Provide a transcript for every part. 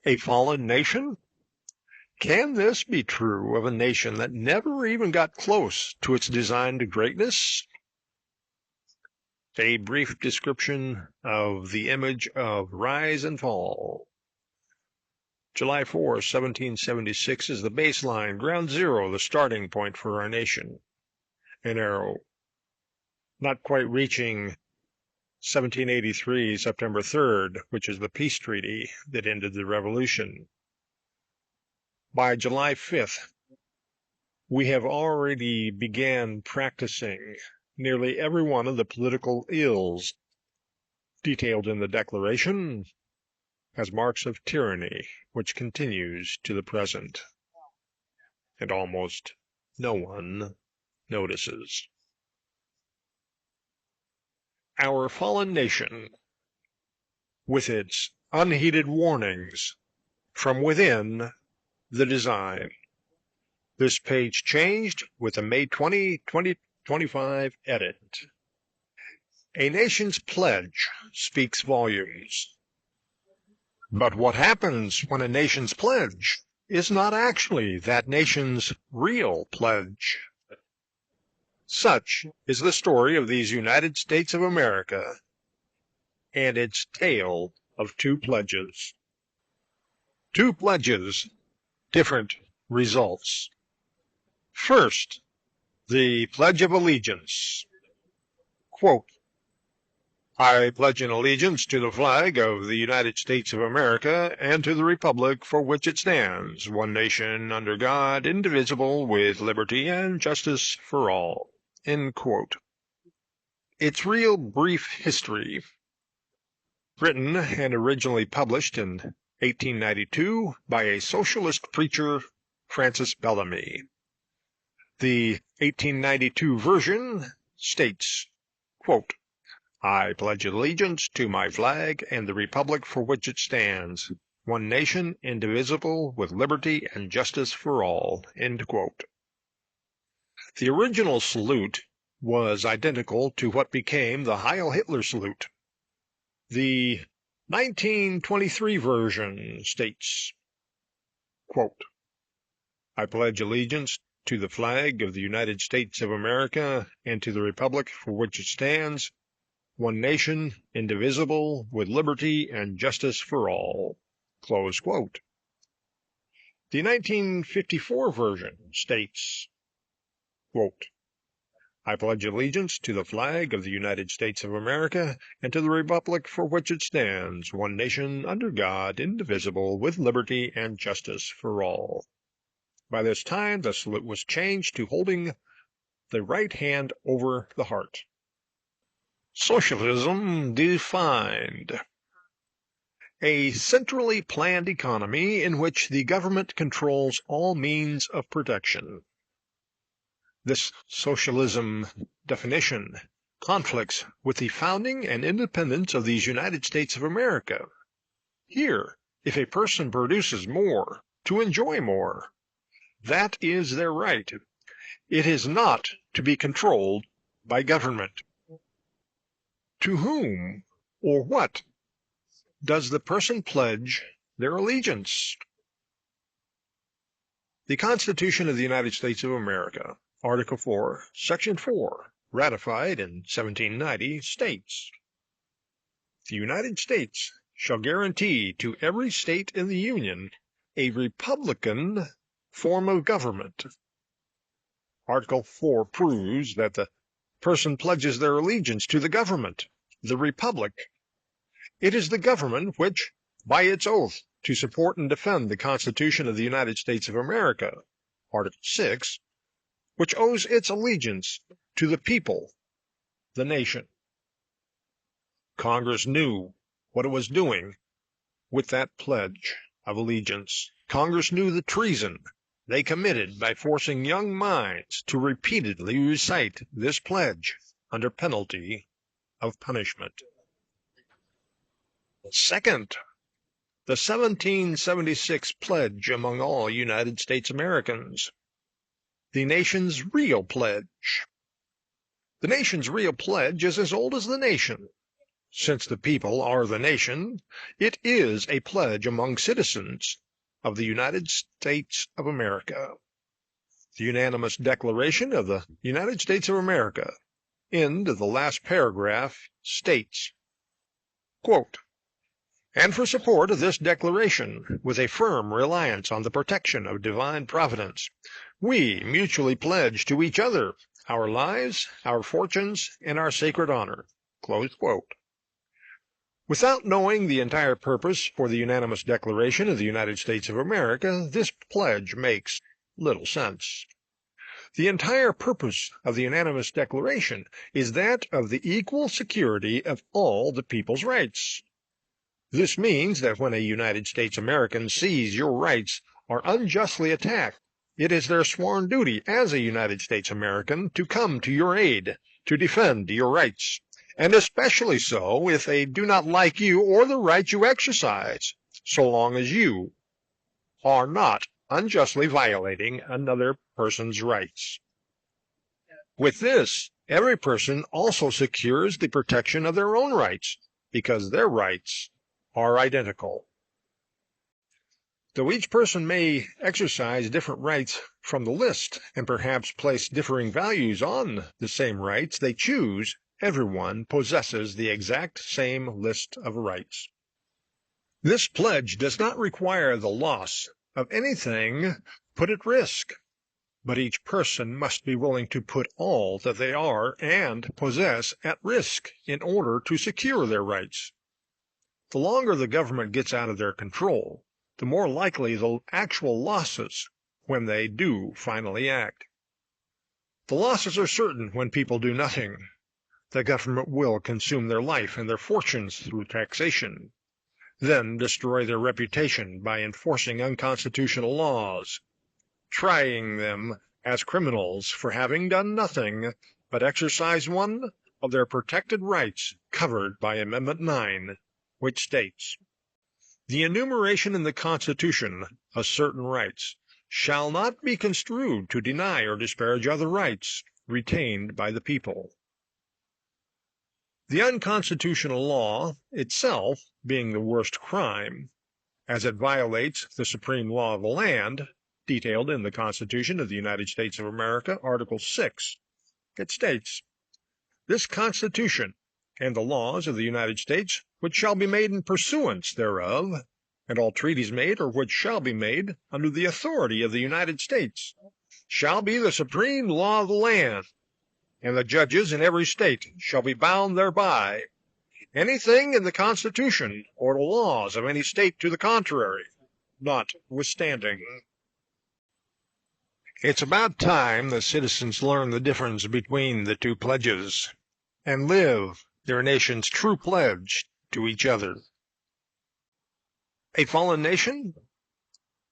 A fallen nation? Can this be true of a nation that never even got close to its designed greatness? A brief description of the image of rise and fall. July 4, 1776 is the baseline, ground zero, the starting point for our nation. An arrow. Not quite reaching 1783, September 3rd, which is the peace treaty that ended the revolution. By July 5th, we have already began practicing nearly every one of the political ills detailed in the Declaration as marks of tyranny, which continues to the present, and almost no one notices. Our fallen nation, with its unheeded warnings from within the design. This page changed with a May 20, 2025 edit. A nation's pledge speaks volumes. But what happens when a nation's pledge is not actually that nation's real pledge? Such is the story of these United States of America and its tale of two pledges. Two pledges, different results. First, the Pledge of Allegiance. Quote, I pledge an allegiance to the flag of the United States of America and to the republic for which it stands, one nation under God, indivisible, with liberty and justice for all. End quote. Its real brief history, written and originally published in 1892 by a socialist preacher, Francis Bellamy. The 1892 version states, quote, I pledge allegiance to my flag and the republic for which it stands, one nation, indivisible, with liberty and justice for all. End quote. The original salute was identical to what became the Heil Hitler salute. The 1923 version states, quote, I pledge allegiance to the flag of the United States of America and to the republic for which it stands, one nation, indivisible, with liberty and justice for all. Close quote. The 1954 version states, quote, I pledge allegiance to the flag of the United States of America and to the republic for which it stands, one nation, under God, indivisible, with liberty and justice for all. By this time, the salute was changed to holding the right hand over the heart. Socialism defined. A centrally planned economy in which the government controls all means of production. This socialism definition conflicts with the founding and independence of these United States of America. Here, if a person produces more to enjoy more, that is their right. It is not to be controlled by government. To whom or what does the person pledge their allegiance? The Constitution of the United States of America, Article 4, Section 4, ratified in 1790, states, the United States shall guarantee to every state in the Union a republican form of government. Article 4 proves that the person pledges their allegiance to the government, the republic. It is the government which, by its oath to support and defend the Constitution of the United States of America, Article 6, which owes its allegiance to the people, the nation. Congress knew what it was doing with that pledge of allegiance. Congress knew the treason they committed by forcing young minds to repeatedly recite this pledge under penalty of punishment. Second, the 1776 pledge among all United States Americans. The nation's real pledge. The nation's real pledge is as old as the nation. Since the people are the nation, it is a pledge among citizens of the United States of America. The unanimous Declaration of the United States of America, end of the last paragraph, states, quote, "And for support of this declaration, with a firm reliance on the protection of divine providence, we mutually pledge to each other our lives, our fortunes, and our sacred honor." Close quote. Without knowing the entire purpose for the unanimous Declaration of the United States of America, this pledge makes little sense. The entire purpose of the unanimous declaration is that of the equal security of all the people's rights. This means that when a United States American sees your rights are unjustly attacked, it is their sworn duty as a United States American to come to your aid, to defend your rights, and especially so if they do not like you or the rights you exercise, so long as you are not unjustly violating another person's rights. With this, every person also secures the protection of their own rights, because their rights are identical. Though each person may exercise different rights from the list, and perhaps place differing values on the same rights they choose, everyone possesses the exact same list of rights. This pledge does not require the loss of anything put at risk, but each person must be willing to put all that they are and possess at risk in order to secure their rights. The longer the government gets out of their control, the more likely the actual losses when they do finally act. The losses are certain when people do nothing. The government will consume their life and their fortunes through taxation, then destroy their reputation by enforcing unconstitutional laws, trying them as criminals for having done nothing but exercise one of their protected rights covered by Amendment 9, which states, "The enumeration in the Constitution of certain rights shall not be construed to deny or disparage other rights retained by the people." The unconstitutional law itself being the worst crime, as it violates the supreme law of the land, detailed in the Constitution of the United States of America, Article 6. It states, "This Constitution and the laws of the United States, which shall be made in pursuance thereof, and all treaties made or which shall be made under the authority of the United States, shall be the supreme law of the land, and the judges in every state shall be bound thereby. Anything in the Constitution or the laws of any state to the contrary, notwithstanding." It's about time that citizens learn the difference between the two pledges and live their nation's true pledge to each other. A fallen nation?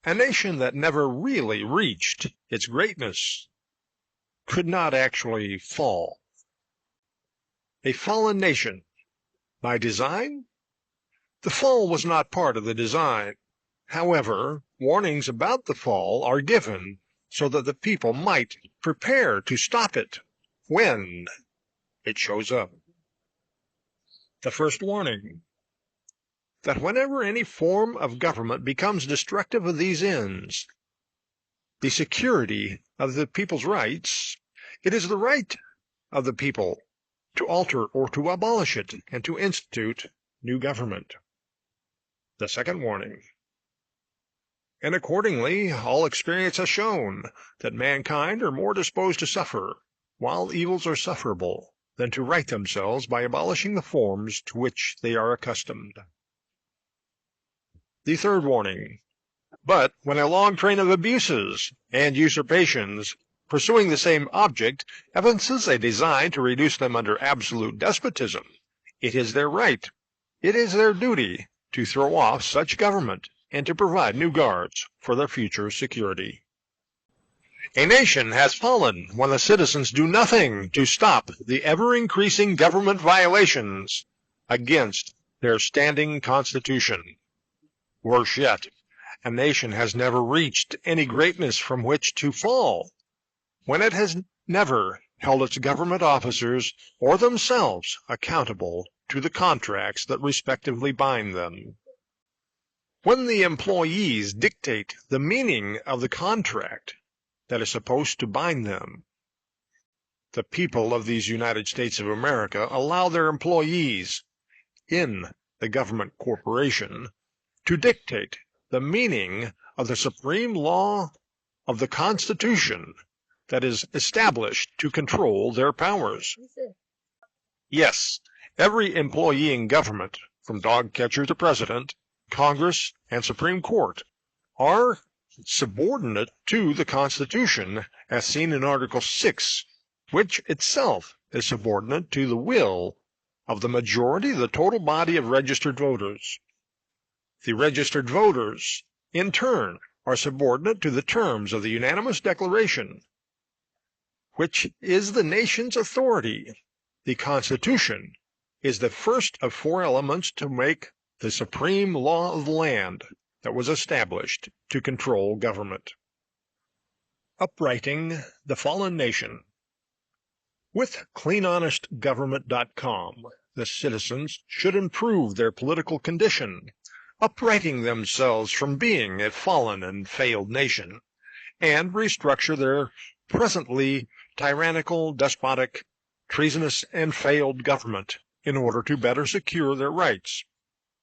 A nation that never really reached its greatness could not actually fall. A fallen nation. By design? The fall was not part of the design. However, warnings about the fall are given so that the people might prepare to stop it when it shows up. The first warning: that whenever any form of government becomes destructive of these ends, the security of the people's rights, it is the right of the people to alter or to abolish it and to institute new government. The second warning: and accordingly, all experience has shown that mankind are more disposed to suffer, while evils are sufferable, than to right themselves by abolishing the forms to which they are accustomed. The third warning: but when a long train of abuses and usurpations pursuing the same object evinces a design to reduce them under absolute despotism, it is their right, it is their duty, to throw off such government and to provide new guards for their future security. A nation has fallen when the citizens do nothing to stop the ever-increasing government violations against their standing constitution. Worse yet, a nation has never reached any greatness from which to fall when it has never held its government officers or themselves accountable to the contracts that respectively bind them. When the employees dictate the meaning of the contract that is supposed to bind them, the people of these United States of America allow their employees in the government corporation to dictate the meaning of the supreme law of the Constitution that is established to control their powers. Yes, every employee in government, from dog catcher to president, Congress, and Supreme Court, are subordinate to the Constitution as seen in Article 6, which itself is subordinate to the will of the majority of the total body of registered voters. The registered voters, in turn, are subordinate to the terms of the unanimous declaration, which is the nation's authority. The Constitution is the first of four elements to make the supreme law of the land that was established to control government. Uprighting the fallen nation. With cleanhonestgovernment.com, the citizens should improve their political condition, uprighting themselves from being a fallen and failed nation, and restructure their presently tyrannical, despotic, treasonous, and failed government in order to better secure their rights.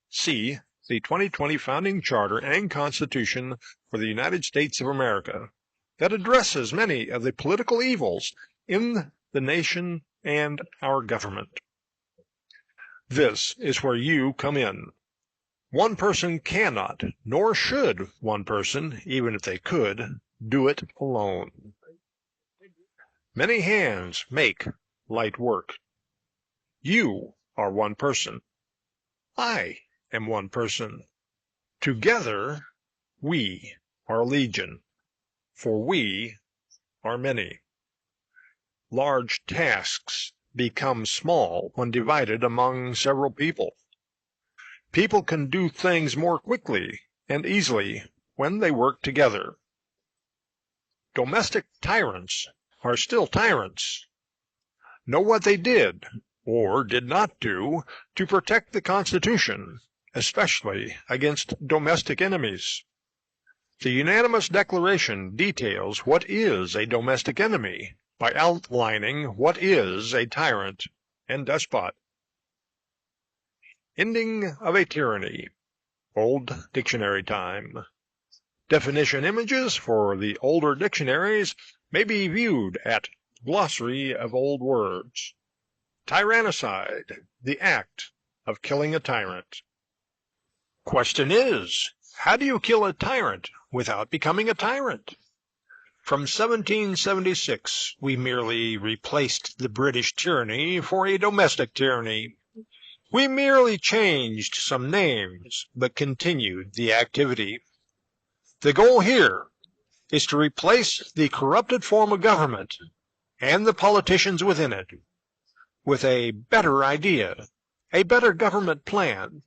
See the 2020 Founding Charter and Constitution for the United States of America that addresses many of the political evils in the nation and our government. This is where you come in. One person cannot, nor should one person, even if they could, do it alone. Many hands make light work. You are one person. I am one person. Together, we are legion, for we are many. Large tasks become small when divided among several people. People can do things more quickly and easily when they work together. Domestic tyrants are still tyrants. Know what they did or did not do to protect the Constitution, especially against domestic enemies. The unanimous declaration details what is a domestic enemy by outlining what is a tyrant and despot. Ending of a tyranny. Old dictionary time. Definition images for the older dictionaries may be viewed at Glossary of Old Words. Tyrannicide, the act of killing a tyrant. Question is, how do you kill a tyrant without becoming a tyrant? From 1776, we merely replaced the British tyranny for a domestic tyranny. We merely changed some names, but continued the activity. The goal here is to replace the corrupted form of government and the politicians within it with a better idea, a better government plan,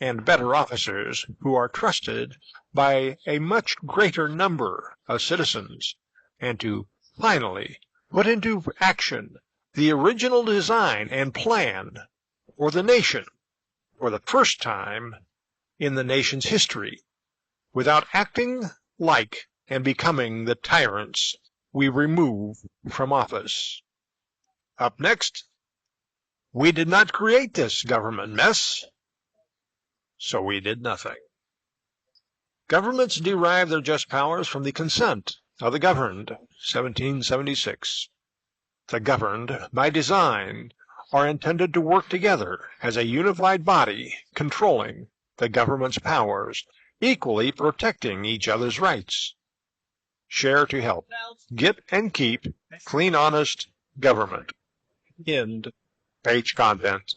and better officers who are trusted by a much greater number of citizens, and to finally put into action the original design and plan for the nation for the first time in the nation's history, without acting like and becoming the tyrants we remove from office. Up next, we did not create this government mess, so we did nothing. Governments derive their just powers from the consent of the governed, 1776. The governed, by design, are intended to work together as a unified body, controlling the government's powers, equally protecting each other's rights. Share to help. Get and keep clean, honest government. End page content.